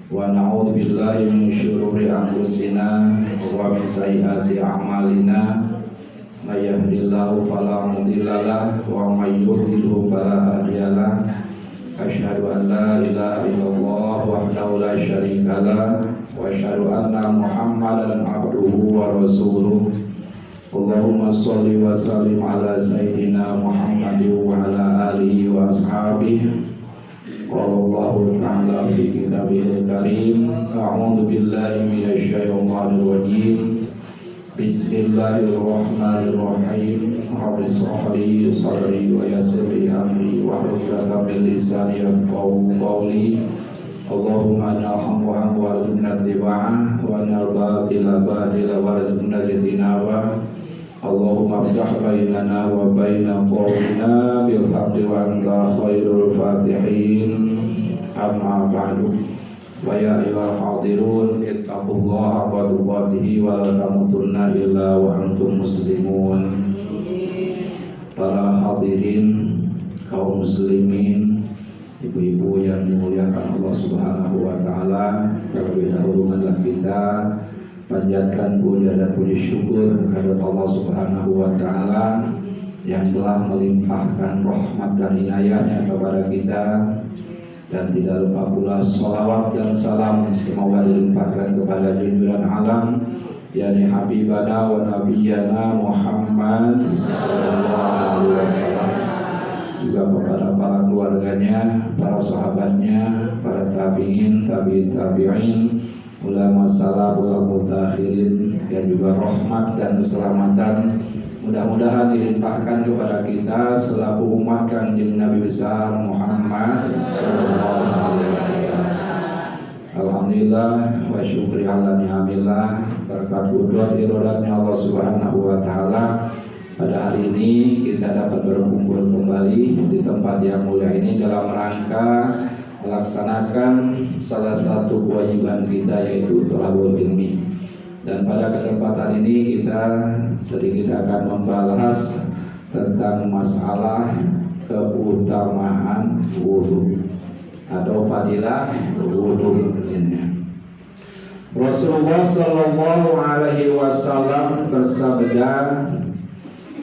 wa na'udzu billahi min syururi anfusina wa min sayyiati a'malina may yahdihillahu fala mudhillalah wa may yudhlil fala hadiyalah asyhadu an la ilaha illallah wahdahu la syarikalah wa asyhadu anna muhammadan abduhu wa rasuluh. Allahumma sholli wa sallim ala sayyidina Muhammadin wa ala alihi wa ashabihi. Qala Allahu ta'ala fi kitabihil karim, a'udzu billahi minasy syaithanir rajim. Bismillahirrahmanirrahim. Rabbi shrah li sadri wa yassir li amri wahlul 'uqdatam min lisani yafqahu qawli. Allahumma na'hamdu warzuqna ittiba'ah wa na'budu batila warzuqna ijtinaba. Allahumma ftah bainana wa baina qawmina bil haqqi wa anta khairul fatihin. Amma ba'du. Wa ya ayyuhal hadirun ittaqullaha haqqa tuqatih wa la tamutunna illa wa antum muslimun. Para hadirin kaum muslimin, ibu-ibu yang dimuliakan Allah Subhanahu wa taala, terlebih dahulu marilah kita panjatkan puja dan puji syukur kepada Allah Subhanahu wa taala yang telah melimpahkan rahmat dan inayahnya kepada kita, dan tidak lupa pula sholawat dan salam semoga dilimpahkan kepada junjungan alam yakni habibana wa nabiyana Muhammad sallallahu alaihi wasallam, juga kepada para keluarganya, para sahabatnya, para tabi'in, tabi'in, ulama salaf, ulama mutakhirin, dan juga rahmat dan keselamatan mudah-mudahan dilimpahkan kepada kita selaku umat Kanjeng Nabi besar Muhammad sallallahu alaihi wasallam. Alhamdulillah wa syukri ala ni'amillah, berkat qudrat iradatnya Allah Subhanahu wa taala, pada hari ini kita dapat berkumpul kembali di tempat yang mulia ini dalam rangka melaksanakan salah satu kewajiban kita, yaitu thalabul ilmi. Dan pada kesempatan ini kita sedikit akan membahas tentang masalah keutamaan wudu atau fadilah wudu. Rasulullah sallallahu alaihi wasallam bersabda,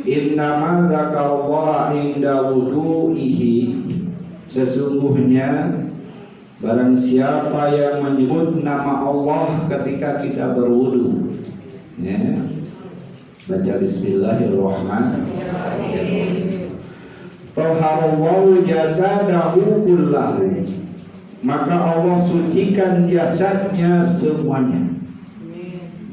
innama dzakarallaha inda wudu'ihi, sesungguhnya barang siapa yang menyebut nama Allah ketika kita berwudu, ya, baca bismillahirrahmanirrahim, taharallahu jasadahu kullahu, maka Allah sucikan jasadnya semuanya.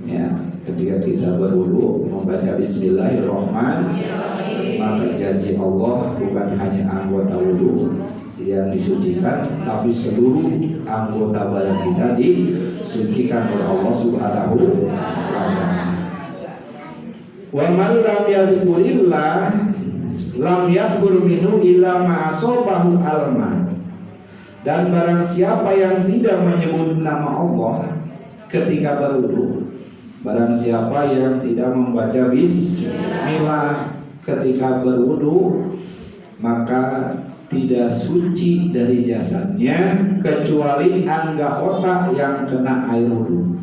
Ya, ketika kita berwudu membaca bismillahirrahmanirrahim, maka janji Allah bukan hanya anggota wudu yang disucikan, tapi seluruh anggota badan kita disucikan oleh Allah Subhanahu wa ta'ala. Wa man lam yadhkurillah lam yadhkur minhu illa ma asabahu alma, dan barang siapa yang tidak menyebut nama Allah ketika berwudu, barang siapa yang tidak membaca bismillah ketika berwudu, maka tidak suci dari jasadnya kecuali anggota yang kena air wudu.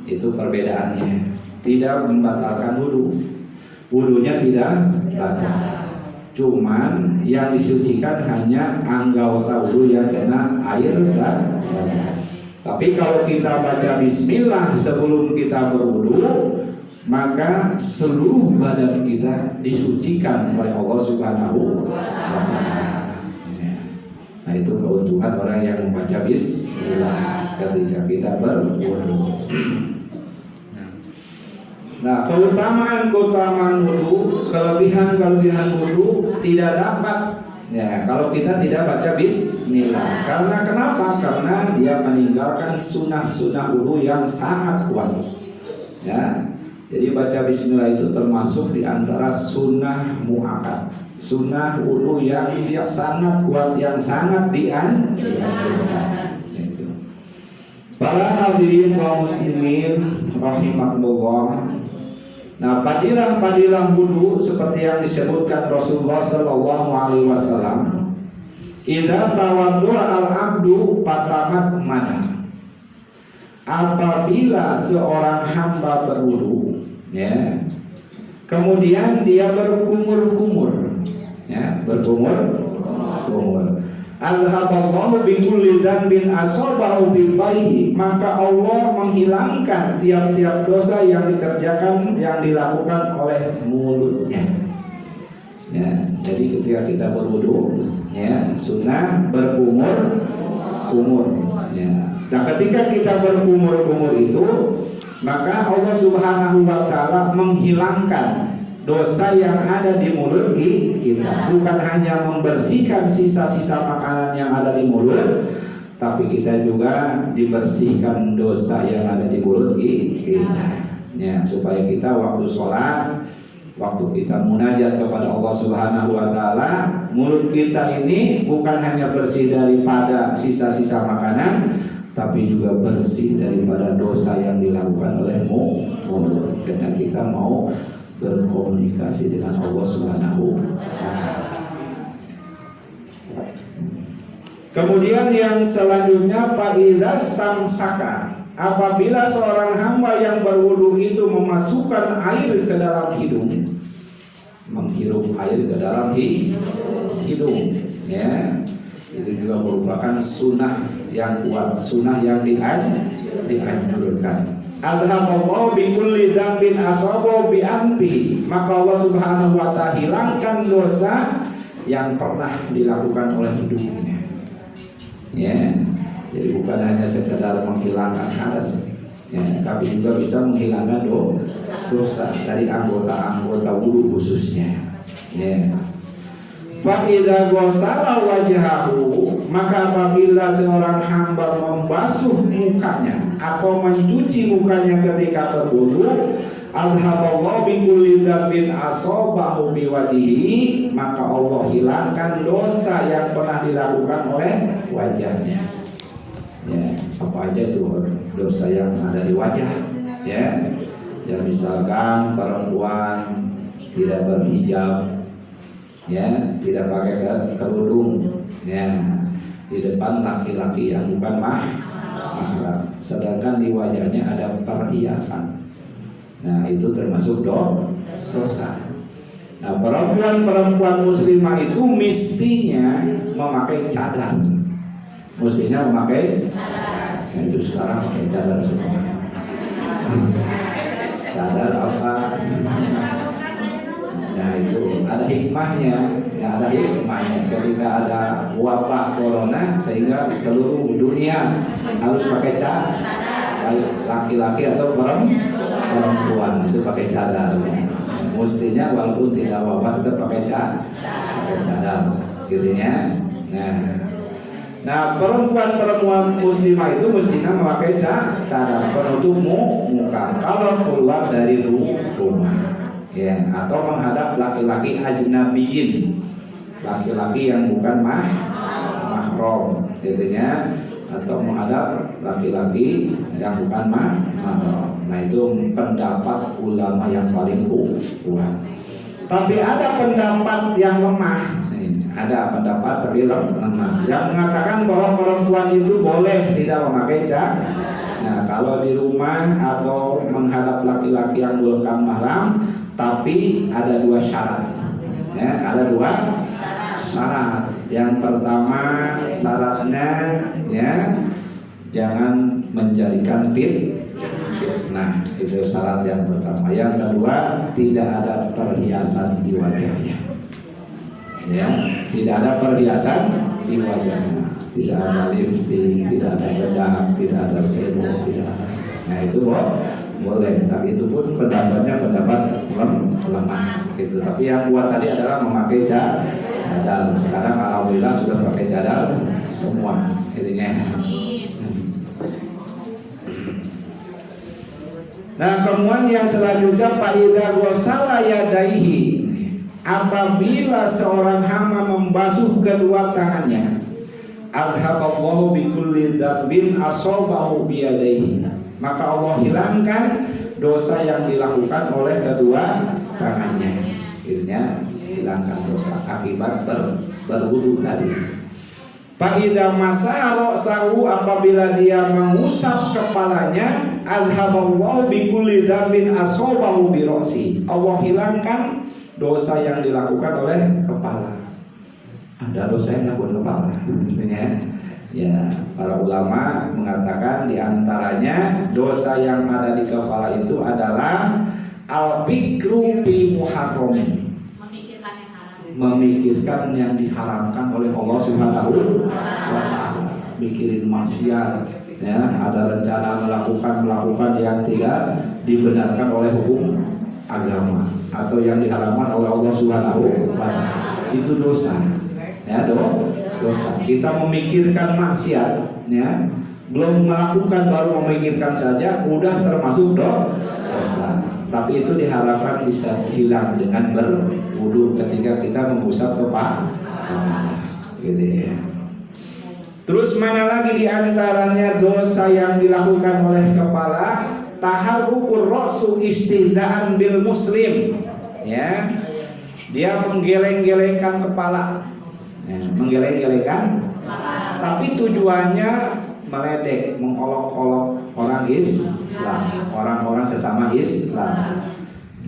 Itu perbedaannya. Tidak membatalkan wudu, wudunya tidak batal. Cuman yang disucikan hanya anggota wudu yang kena air saja. Tapi kalau kita baca bismillah sebelum kita berwudu, maka seluruh badan kita disucikan oleh Allah Subhanahu wa ta'ala. Nah, itu keuntungan orang yang membaca bismillah ketika kita berwudu. Nah, keutamaan wudu, kelebihan wudu tidak dapat ya kalau kita tidak baca bismillah. Karena kenapa? Karena dia meninggalkan sunnah wudu yang sangat kuat. Ya. Jadi baca bismillah itu termasuk di antara sunnah muakkad, sunnah wudu yang dia sangat kuat, yang sangat dianjurkan. Para hadirin kaum muslimin rahimakumullah. Nah, fadilah wudu seperti yang disebutkan Rasulullah sallallahu alaihi wasallam, idza tawaddu'a al-'abdu fatamat madah. apabila seorang hamba berwudu, ya, kemudian dia berkumur-kumur, ya, berkumur-kumur, alhaballahu bikulli dzambin asabahu bibayi, maka Allah menghilangkan tiap-tiap dosa yang dikerjakan, yang dilakukan oleh mulutnya. Ya, jadi ketika kita berwudu, ya, sunnah berkumur-kumur. Ya. Nah, ketika kita berkumur-kumur itu, maka Allah Subhanahu wa Ta'ala menghilangkan dosa yang ada di mulut kita. Bukan hanya membersihkan sisa-sisa makanan yang ada di mulut, tapi kita juga dibersihkan dosa yang ada di mulut kita. Ya, supaya kita waktu sholat, waktu kita munajat kepada Allah Subhanahu wa Ta'ala, mulut kita ini bukan hanya bersih daripada sisa-sisa makanan, tapi juga bersih daripada dosa yang dilakukan oleh mulut. Karena kita mau berkomunikasi dengan Allah Subhanahu wa Ta'ala. Kemudian yang selanjutnya, fa'idzas tamsaka, apabila seorang hamba yang berwudu itu memasukkan air ke dalam hidung, menghirup air ke dalam hidung, ya, itu juga merupakan sunnah yang kuat, sunnah yang dianjurkan. Alhamdulillah bikulli dzambin asabahu bi anfi, maka Allah Subhanahu wa Ta'ala hilangkan dosa yang pernah dilakukan oleh hidungnya. Ya, jadi bukan hanya sekedar menghilangkan hadas, ya, tapi juga bisa menghilangkan dosa dari anggota-anggota wudu khususnya. Ya. Fa idza ghassala wajhahu, maka apabila seorang hamba membasuh mukanya atau mencuci mukanya ketika berwudu, alhaballahu bikulli dzambin asabahu biwajhihi, maka Allah hilangkan dosa yang pernah dilakukan oleh wajahnya. Ya, apa aja tuh dosa yang ada di wajah, ya. Ya, misalkan perempuan tidak berhijab, ya, tidak pakai kerudung, ya, di depan laki-laki yang bukan mahram, sedangkan di wajahnya ada perhiasan. Nah, itu termasuk dosa. Nah, perempuan muslimah itu mestinya memakai cadar. Mestinya memakai cadar. Nah, itu sekarang pakai cadar semua. Cadar apa? Nah, itu ada hikmahnya. Ya, ada hikmahnya. Ketika ada wabah corona, sehingga seluruh dunia harus pakai cadar. Laki-laki atau perempuan itu pakai cadar. Mestinya walaupun tidak wabah tetap pakai cadar, gitu ya. Nah, perempuan muslimah itu mestinya memakai cadar penutup muka kalau keluar dari rumah, ya, atau menghadap laki-laki ajnabiyin, laki-laki yang bukan mahram, gitu ya, atau menghadap laki-laki yang bukan mahram. Nah, itu pendapat ulama yang paling kuat. Tapi ada pendapat yang lemah. Ada pendapat tapi lemah yang mengatakan bahwa perempuan itu boleh tidak memakai cadar. Nah, kalau di rumah atau menghadap laki-laki yang bukan mahram, tapi ada dua syarat. Ya, ada dua syarat. Yang pertama syaratnya, ya, jangan menjadikan fitnah. Itu syarat yang pertama. Yang kedua, tidak ada perhiasan di wajahnya. Ya, tidak ada perhiasan di wajahnya, tidak ada lipstik, tidak ada bedak, tidak ada serum, tidak ada. Nah, itu boleh, tapi itu pun pendapatnya pendapat lemah gitu. Tapi yang kuat tadi adalah memakai cadar. Sekarang alhamdulillah sudah pakai cadar semua, intinya. Nah, kemudian yang selanjutnya, faidza ghassala yadaihi, apabila seorang hamba membasuh kedua tangannya, alhaballahu bikulli dzambin asabahu biyadaihi, maka Allah hilangkan dosa yang dilakukan oleh kedua tangannya. Akhirnya hilangkan dosa akibat berwudu tadi. Fa'idha masaro sahu, apabila dia mengusap kepalanya, adhaballahu bikulli dzambin asobahu birosi. Allah hilangkan dosa yang dilakukan oleh kepala. Ada dosa yang dilakukan kepala. Ya, para ulama mengatakan diantaranya dosa yang ada di kepala itu adalah al-fikru fi muharramin, memikirkan yang diharamkan oleh Allah Subhanahu wa taala, mikirin maksiat, ya, ada rencana melakukan yang tidak dibenarkan oleh hukum agama atau yang diharamkan oleh Allah Subhanahu wa taala. Itu dosa. Ya, dosa. Kita memikirkan maksiat, ya, belum melakukan baru memikirkan saja udah termasuk dosa. Tapi itu diharapkan bisa hilang dengan berwudu ketika kita mengusap kepala, gitu ya. Terus mana lagi diantaranya dosa yang dilakukan oleh kepala? Taharrukur ra'su istihza'an bil muslim, ya. Dia menggeleng-gelengkan kepala, ya, menggeleng-gelengkan, tapi tujuannya meledek, mengolok-olok orang Islam, orang-orang sesama Islam,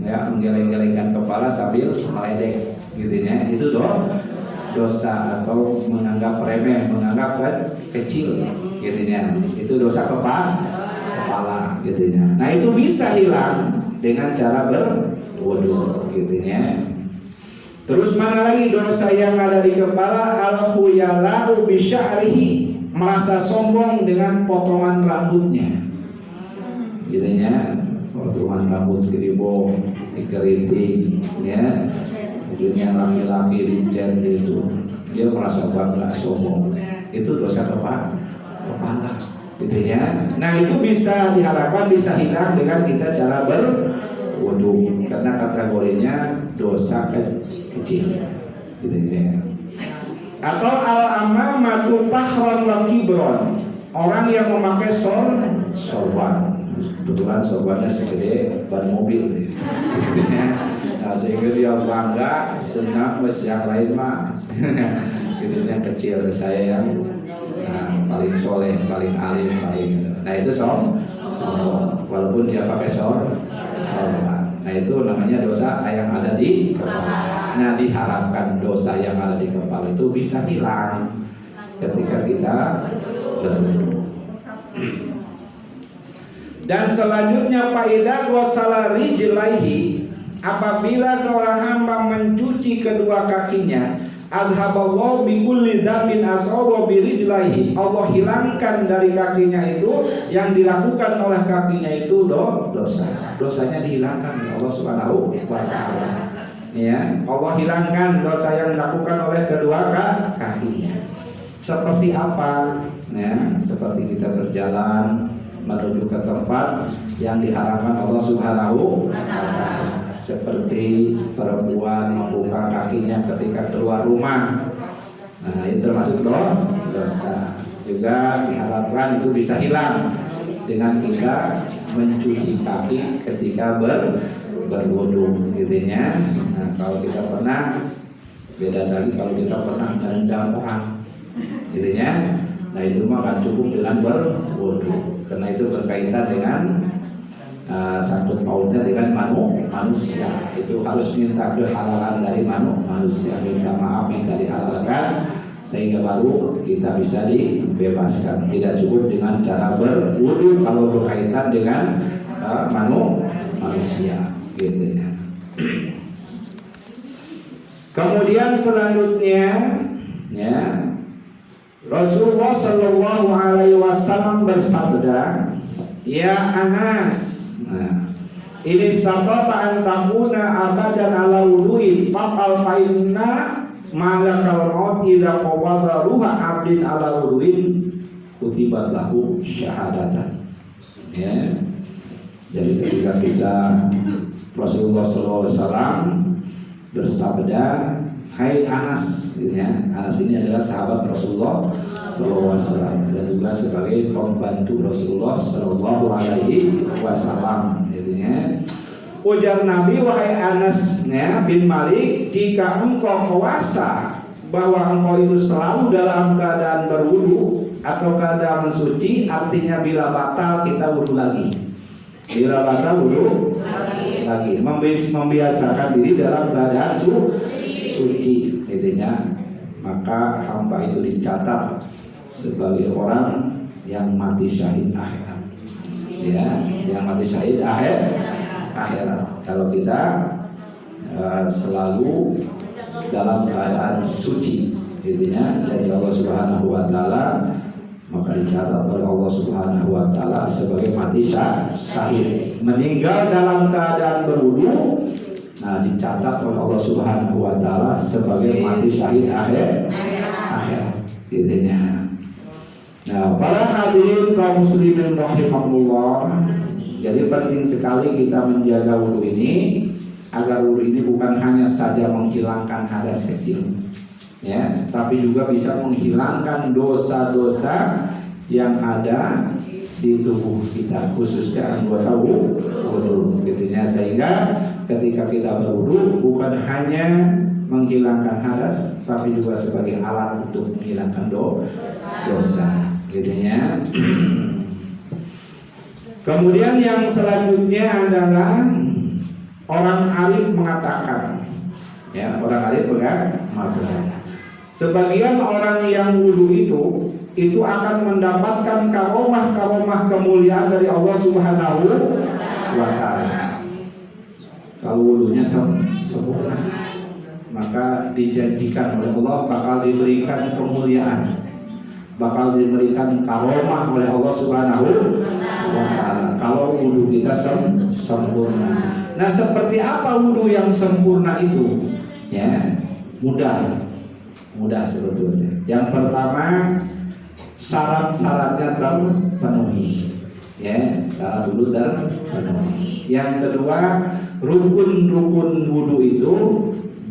ya, menggeleng-gelengkan kepala sambil meledek, gitu ya. Itu dosa atau menganggap remeh, menganggap kecil, gitu ya. Itu dosa kepala, gitu ya. Nah, itu bisa hilang dengan cara berwudu, gitu ya. Terus mana lagi dosa yang ada di kepala? Al-khuyala'u bi sya'rihi, merasa sombong dengan potongan rambutnya, gitu ya. Potongan rambut keribo, dikeriting, ya. Ujungnya laki-laki dicet itu, dia merasa bangga, sombong. Itu dosa kepala, gitu ya. Nah, itu bisa diharapkan bisa hilang dengan kita cara berwudu, karena kategorinya dosa kecil, gitu ya. Atau al-amamatu tahron wa kibron, orang yang memakai sorban, kebetulan sorbannya segede ban mobil, gitu ya. Nah, sehingga dia bangga, senang, yang lain mah yang kecil, saya yang paling soleh, paling alim, paling. Nah, itu sombong, walaupun dia pakai sorban. Nah, itu namanya dosa yang ada di kepala. Nah, diharapkan dosa yang ada di kepala itu bisa hilang ketika kita berwudu. Dan selanjutnya faidah wasala rijlaihi, apabila seorang hamba mencuci kedua kakinya, adhaballahu bikulli dzambin asaba birijlaihi, Allah hilangkan dari kakinya itu yang dilakukan oleh kakinya itu dosa. Dosanya dihilangkan oleh Allah Subhanahu wa taala. Ya, Allah hilangkan dosa yang dilakukan oleh kedua kakinya. Seperti apa? Ya, seperti kita berjalan menuju ke tempat yang diharapkan Allah Subhanahu wa taala. Seperti perempuan membuka kakinya ketika keluar rumah. Nah, itu termasuk dosa. Juga diharapkan itu bisa hilang dengan kita mencuci kaki ketika berwudu, gitu ya. Nah, kalau kita pernah, beda lagi kalau kita pernah merendam orang, gitu ya. Nah, itu mah kan cukup dengan berwudu, karena itu berkaitan dengan sangkut pautnya dengan manusia. Itu harus minta kehalalan dari manusia, minta maaf, minta dihalalkan, sehingga baru kita bisa dibebaskan. Tidak cukup dengan cara berwudu kalau berkaitan dengan manusia, gitu ya. Kemudian selanjutnya, ya, Rasulullah Shallallahu Alaihi Wasallam bersabda, ya Anas, ini istaqata an takuna abadan ala wudu'in faqal fa'inna malakal maut idza qawada ruha abdin ala wudu'in kutibat lahu syahadatan. Ya, jadi ketika kita Rasulullah SAW bersabda, hai Anas, ya. Anas ini adalah sahabat Rasulullah SAW dan juga sebagai pembantu Rasulullah SAW. Jadinya ujar Nabi, wahai Anas, ya, bin Malik, jika engkau puasa bahwa engkau itu selalu dalam keadaan berwudu atau keadaan suci, artinya bila batal kita wudu lagi. Bila batal wudu lagi. Membiasakan diri dalam keadaan suci, intinya. Maka hamba itu dicatat sebagai orang yang mati syahid akhirat. Ya, yang mati syahid akhirat. Kalau kita selalu dalam keadaan suci, intinya dari Allah Subhanahu wa taala, maka dicatat oleh Allah Subhanahu wa taala sebagai mati syahid. Meninggal dalam keadaan berwudu, nah dicatat oleh Allah Subhanahu wa taala sebagai mati syahid akhir, intinya. Nah, para hadirin kaum muslimin rahimakumullah, jadi penting sekali kita menjaga wudu ini, agar wudu ini bukan hanya saja menghilangkan hadas kecil, ya, tapi juga bisa menghilangkan dosa-dosa yang ada di tubuh kita, khususnya anggota wudu, gitunya. Sehingga ketika kita berwudu bukan hanya menghilangkan hadas, tapi juga sebagai alat untuk menghilangkan dosa, gitunya. Kemudian yang selanjutnya adalah orang arif mengatakan, ya, orang arif mengatakan, sebagian orang yang wudu itu akan mendapatkan karomah kemuliaan dari Allah Subhanahu wa taala. Kalau wudunya sempurna, maka dijanjikan oleh Allah bakal diberikan kemuliaan, bakal diberikan karomah oleh Allah Subhanahu wa taala kalau wudu kita sempurna. Nah, seperti apa wudu yang sempurna itu? Ya, mudah sebetulnya. Yang pertama, syarat-syaratnya terpenuhi. Ya, syarat wudu terpenuhi. Yang kedua, rukun-rukun wudu itu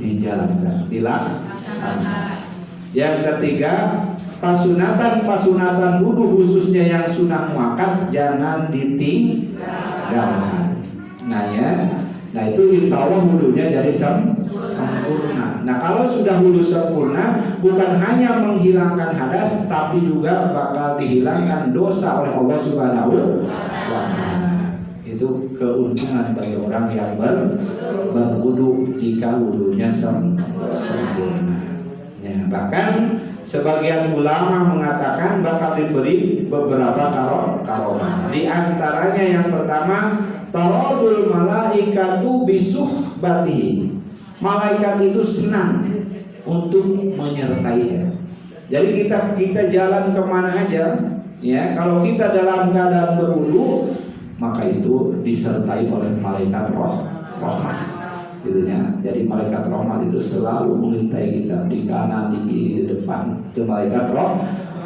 dijalankan, dilaksanakan. Yang ketiga, pasunatan wudu khususnya yang sunah muakkad jangan ditinggalkan. Nah itu insya Allah wudunya jadi sempurna. Nah kalau sudah wudu sempurna, bukan hanya menghilangkan hadas, tapi juga bakal dihilangkan dosa oleh Allah Subhanahu wa taala. Itu keuntungan bagi orang yang berwudu jika wudunya sempurna. Ya, bahkan sebagian ulama mengatakan bakal diberi beberapa karomah. Di antaranya yang pertama, taradul malaikatu bisuhbatihi. Malaikat itu senang untuk menyertainya. Jadi kita jalan kemana aja, ya, kalau kita dalam keadaan berwudu, maka itu disertai oleh malaikat rahmat. Gitunya. Jadi malaikat rahmat itu selalu mengintai kita di kanan, di kiri, di depan. Itu malaikat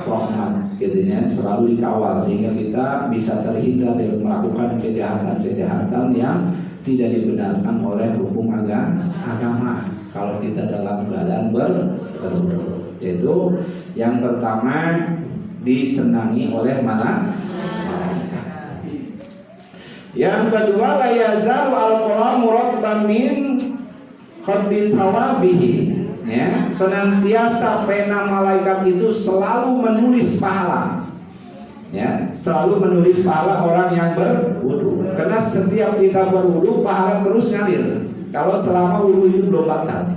rahmat, gitunya, selalu dikawal sehingga kita bisa terhindar dari melakukan kejahatan yang tidak dibenarkan oleh hukum agama kalau kita dalam keadaan berwudu. Yaitu yang pertama, disenangi oleh malaikat. Yang kedua, la yazalu al-qalamu rabban min khaddin sawabihi. Ya, senantiasa pena malaikat itu selalu menulis pahala. Ya, selalu menulis pahala orang yang berwudu. Karena setiap kita berwudu, pahala terus ngalir. Kalau selama wudu itu belum batal,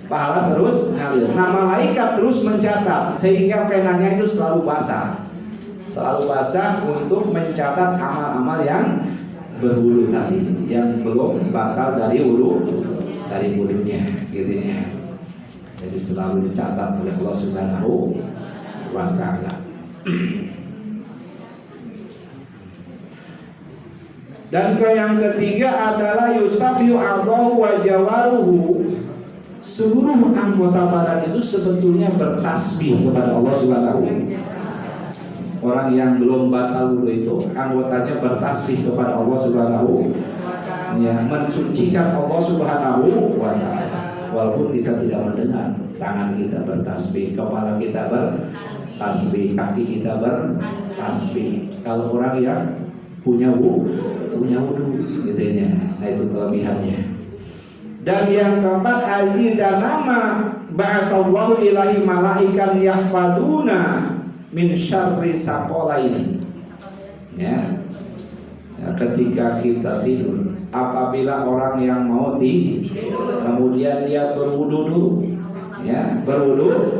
pahala terus ngalir. Nah, malaikat terus mencatat sehingga penanya itu selalu basah untuk mencatat amal-amal yang berwudu tadi, yang belum batal dari wudunya, gitu ya. Jadi selalu dicatat oleh Allah Subhanahu wa taala. Dan yang ketiga adalah yusabbihu a'dhahu wa jawaruhu. Seluruh anggota badan itu sebetulnya bertasbih kepada Allah Subhanahu. Orang yang belum batal wudu itu anggotanya bertasbih kepada Allah Subhanahu, ya, mensucikan Allah Subhanahu wa taala. Walaupun kita tidak mendengar, tangan kita bertasbih, kepala kita bertasbih, kaki kita bertasbih. Kalau orang yang punya wudu, gitu ya. Nah itu kelebihannya. Dan yang keempat, al-idanama ba'asallahu ilahi malaikan yahfaduna min syarri saqalaini. Ya. Ketika kita tidur, apabila orang yang mau tidur kemudian dia berwudu dulu, ya, berwudu,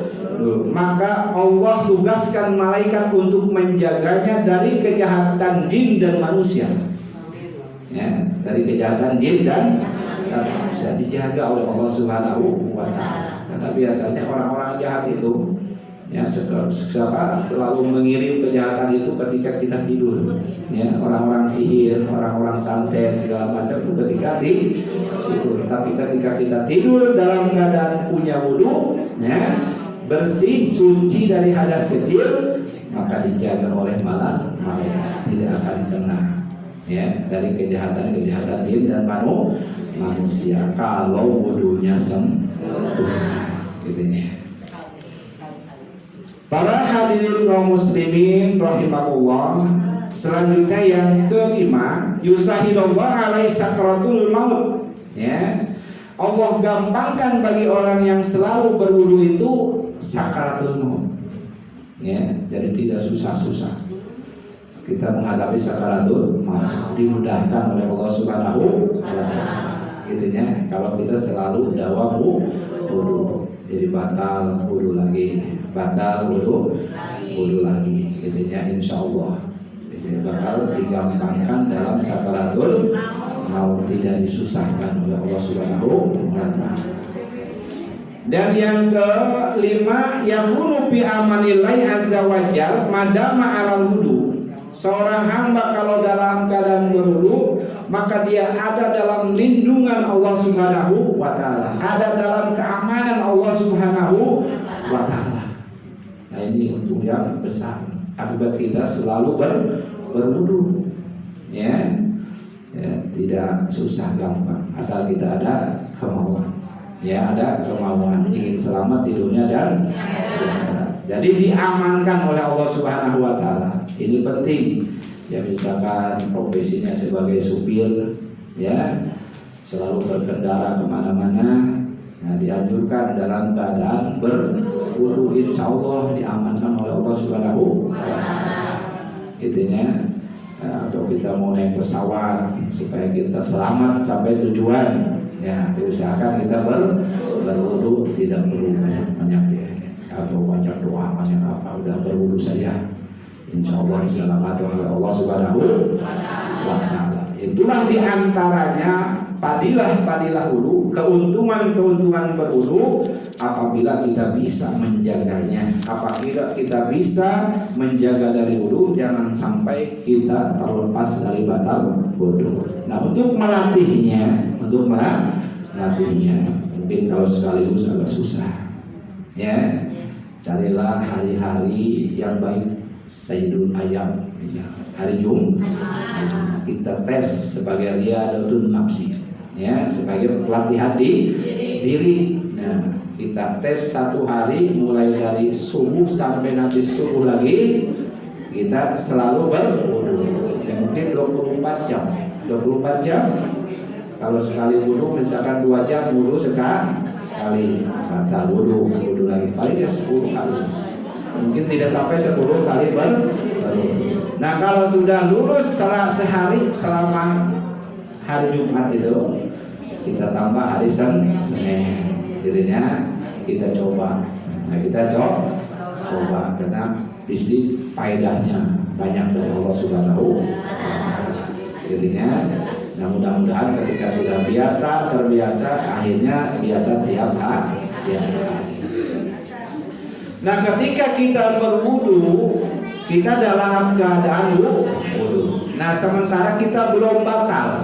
maka Allah tugaskan malaikat untuk menjaganya dari kejahatan jin dan manusia. Ya, dari kejahatan jin dan manusia dijaga oleh Allah Subhanahu wa taala. Karena biasanya orang-orang jahat itu ya selalu mengirim kejahatan itu ketika kita tidur. Ya, orang-orang sihir, orang-orang santet segala macam itu ketika tidur. Tapi ketika kita tidur dalam keadaan punya wudu, ya, bersih, suci dari hadas kecil, maka dijaga oleh malaikat, tidak akan kena ya dari kejahatan jin dan manusia kalau wudunya sempurna, gitu ya. Para hadirin kaum muslimin rahimakumullah, selanjutnya yang kelima, yusahilullah alaihi sakratul maut. Ya, Allah gampangkan bagi orang yang selalu berwudu itu sakaratul maut. Ya, jadi tidak susah-susah. Kita menghadapi sakaratul maut dimudahkan oleh Allah Subhanahu wa taala. Gitu ya. Kalau kita selalu dawam wudu, jadi batal wudu lagi, batal wudu lagi. Gitu ya, insyaallah. Jadi bakal digampangkan dalam sakaratul maut, tidak disusahkan oleh Allah Subhanahu wa taala. Dan yang kelima, yakunu fi amanillahi azza wajal madama alal wudu. Seorang hamba kalau dalam keadaan berwudu, maka dia ada dalam lindungan Allah Subhanahu wa taala, ada dalam keamanan Allah Subhanahu wa taala. Nah, ini untuk yang besar. Akibat kita selalu berwudu. Ya, tidak susah, gampang, asal kita ada kemauan. Ya, ada kemauan, ingin selamat tidurnya dan jadi diamankan oleh Allah Subhanahu wa taala. Ini penting. Ya, misalkan profesinya sebagai supir, ya, selalu berkendara kemana-mana, nah, dianjurkan dalam keadaan berwudu, insya Allah diamankan oleh Allah Subhanahu wa taala. Intinya, atau kita mau naik pesawat supaya kita selamat sampai tujuan, ya, diusahakan kita berwudu, tidak perlu banyak ya, atau baca doa banyak apa, udah berwudu saja, insya Allah diselamatkan oleh Allah Subhanahu wa taala. Itulah diantaranya padilah wudu, keuntungan berwudu apabila kita bisa menjaganya. Apabila kita bisa menjaga dari wudu, jangan sampai kita terlepas dari batal wudu. Nah, untuk melatihnya, mungkin kalau sekaligus agak susah. Ya, carilah hari-hari yang baik, Sayyidul Ayyam, misalnya hari Jumat, kita tes sebagai riyadatun nafsi, ya, sebagai pelatihan diri. Nah, kita tes satu hari mulai dari subuh sampai nanti subuh lagi, kita selalu berwudu. Ya, mungkin 24 jam. Kalau sekali wudu misalkan 2 jam wudu sekali, batal wudu lagi, paling 10 kali. Mungkin tidak sampai 10 kali berwudu. Nah, kalau sudah lulus sehari selama hari Jumat itu, kita tambah hari Senin. Jadinya kita coba. Nah, kita coba karena bisnis faedahnya banyak dari Allah Subhanahu wa taala. Jadinya, nah, mudah-mudahan ketika sudah terbiasa, akhirnya biasa tiap hari. Nah, ketika kita berwudu, kita dalam keadaan wudu. Nah, sementara kita belum batal.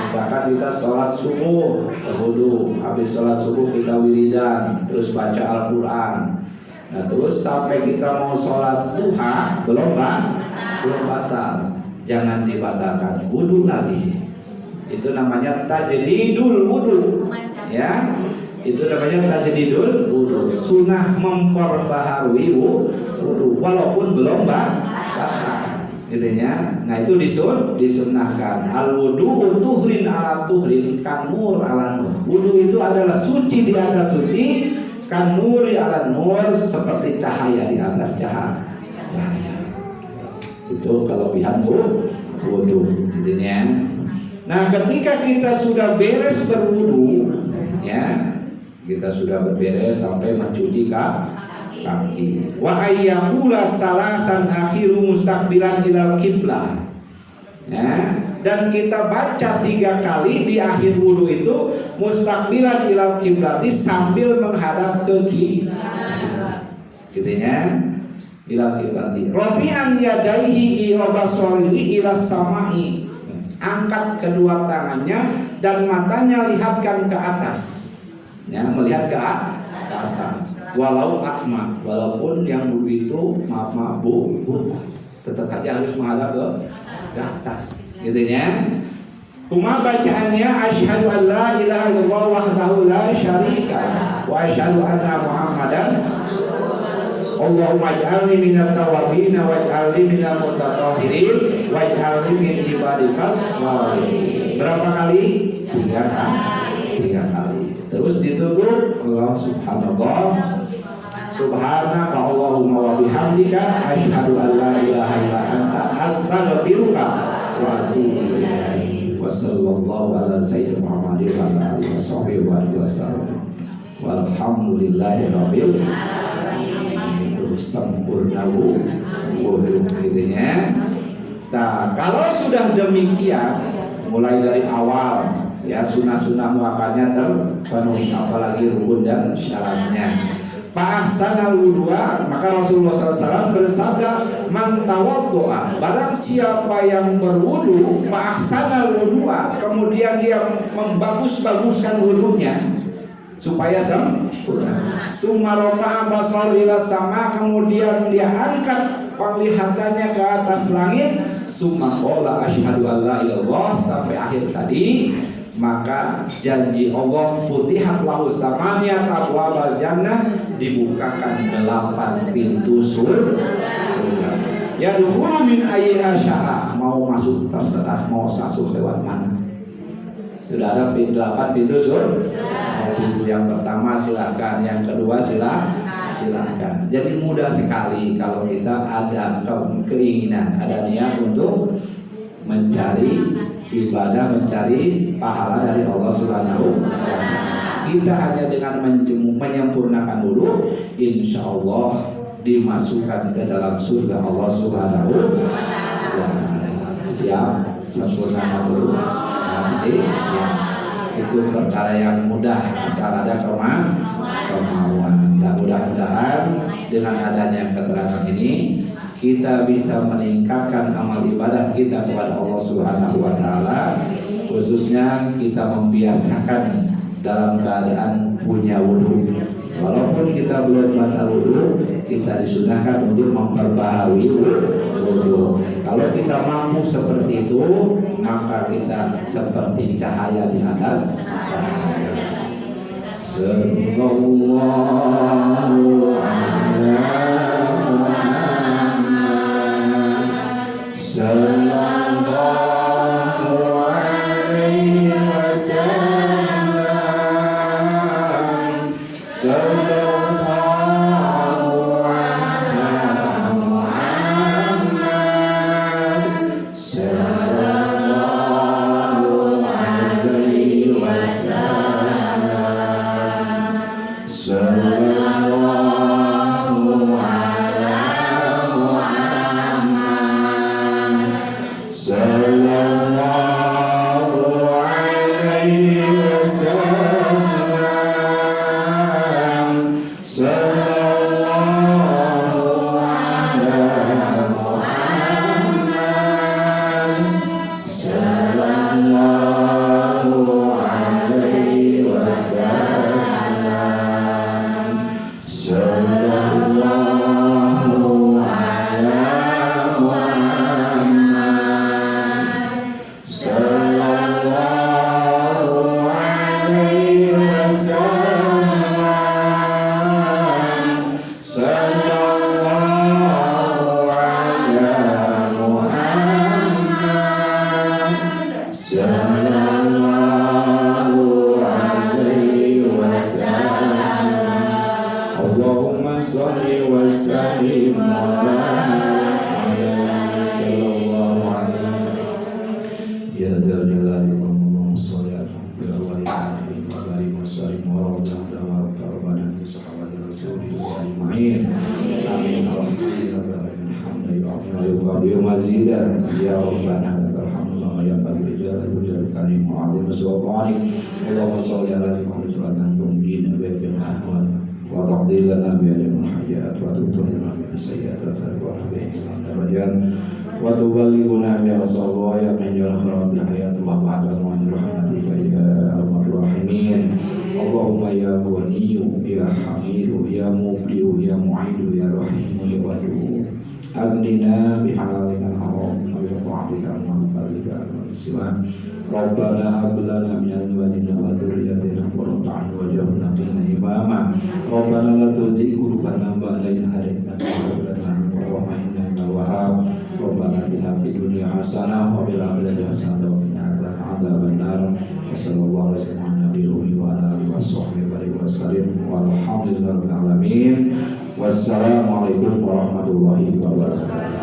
Misalkan kita sholat subuh berwudu, habis sholat subuh kita wiridan, terus baca Al-Quran. Nah, terus sampai kita mau sholat duha belum batal. Jangan dibatalkan, wudu lagi. Itu namanya tajdidul wudu. Ya. Itu namanya tajdidul wudu, sunnah memperbaharui wudu walaupun belum batal. Gitunya. Nah itu disunahkan. Al wudu tuhrin ala tuhrin, kan nur ala nur. Wudu itu adalah suci di atas suci, kan nuri ala nur, seperti cahaya di atas cahaya. Itu kelebihan wudu. Gitunya. Nah ketika kita sudah beres berwudu, ya kita sudah beres sampai mencuci kaki. Wa ayyakula salasan akhiru mustaqbilan ilal qiblah. Ya, dan kita baca 3 kali di akhir wudu itu mustaqbilan ilal qiblati, sambil menghadap ke kiblat. Gitunya. Ilal qiblati. Rafi'an yadaihi ila basarihi ila samai. Angkat kedua tangannya dan matanya lihatkan ke atas. Ya, melihat ke atas. Walau akma, walaupun yang begitu maaf bu, tetap aja harus menghadap ke atas. Gitunya. Kuma bacaannya asyhadu an la ilaha illallah wahdahu la syarika wa asyhadu anna Muhammadan Allahumma ij'alni minat tawabin waj'alni minal mutatahhirin waj'alni min ibadikas sholihin. Berapa kali? 3 kali. Terus ditutup Allah subhanallah subhanaka Allahumma wa bihamdika asyhadu an la ilaha illa anta astaghfiruka wa atubu ilaik. Wa sallallahu ala sayyidina Muhammadin wa ala alihi wasallam. Walhamdulillahi rabbil alamin. Sempurna wudu gitunya. Nah, kalau sudah demikian, mulai dari awal ya sunnah-sunnah muakadnya terpenuhi, apalagi rukun dan syaratnya. Fa'ahsanal wudu'a, maka Rasulullah SAW bersabda, man tawaddu'a, barang siapa yang berwudu, fa'ahsanal wudu'a, kemudian dia membagus-baguskan wudunya supaya sempurna. Summa rafa'a basar ila sama, kemudian dia angkat penglihatannya ke atas langit. Summa qala asyhadu an la ilaha illallah, sampai akhir tadi. Maka janji Allah, futihat lahu samaniyat abwabal jannah, dibukakan 8 pintu surga. Yadkhulu min ayyiha syaa, mau masuk terserah, mau masuk lewat mana. Sudah ada 8 pintu surga. Pintu yang pertama silahkan, yang kedua silahkan. Jadi mudah sekali kalau kita ada keinginan, ada niat untuk mencari ibadah, mencari pahala dari Allah Subhanahu wa Ta'ala. Kita hanya dengan menyempurnakan dulu, insya Allah dimasukkan ke dalam surga Allah Subhanahu wa Ta'ala. Siap, sempurnakan dulu. Siap. Itu perkara yang mudah asal ada kemauan. Dan mudah-mudahan dengan adanya keterangan ini kita bisa meningkatkan amal ibadah kita kepada Allah Subhanahu wa Ta'ala, khususnya kita membiasakan dalam keadaan punya wudu. Walaupun kita belum batal wudu, kita disunahkan untuk memperbaharui wudu. Kalau kita mampu seperti itu, maka kita seperti cahaya di atas cahaya. Sallallahu alaihi wasallam. بمزيدا يا ربنا لك الحمد لما ينبغي لجلال وجلال وعظيم سلطانك اللهم صل على محمد وعلى تنجينا بك من الاهوال وتقضي لنا بأجل الحياة وتطهرنا من السيئات وترفعنا به درجات وتبلغنا بأقصى الغاية من جنة الحياة وبعد موت رحمتك يا أرحم الراحمين اللهم يا غني يا حميد يا مبدئ يا معيد يا رحيم يا ودود أغننا بحلالك الحرام وبطاعتك المغفرك والسلام ربنا هب لنا من أزواجنا وذرياتنا قرة أعين واجعلنا لنا إماما ربنا لا تزغ قلوبنا بعد إذ هديتنا وهب لنا من لدنك إنك الوهاب ربنا آتنا في الدنيا حسنة وفي الآخرة حسنة وقنا عذاب النار وصلى الله وسلم على النبي وعلى آله وصحبه وسلم والحمد لله رب العالمين والسلام عليكم ورحمة الله وبركاته.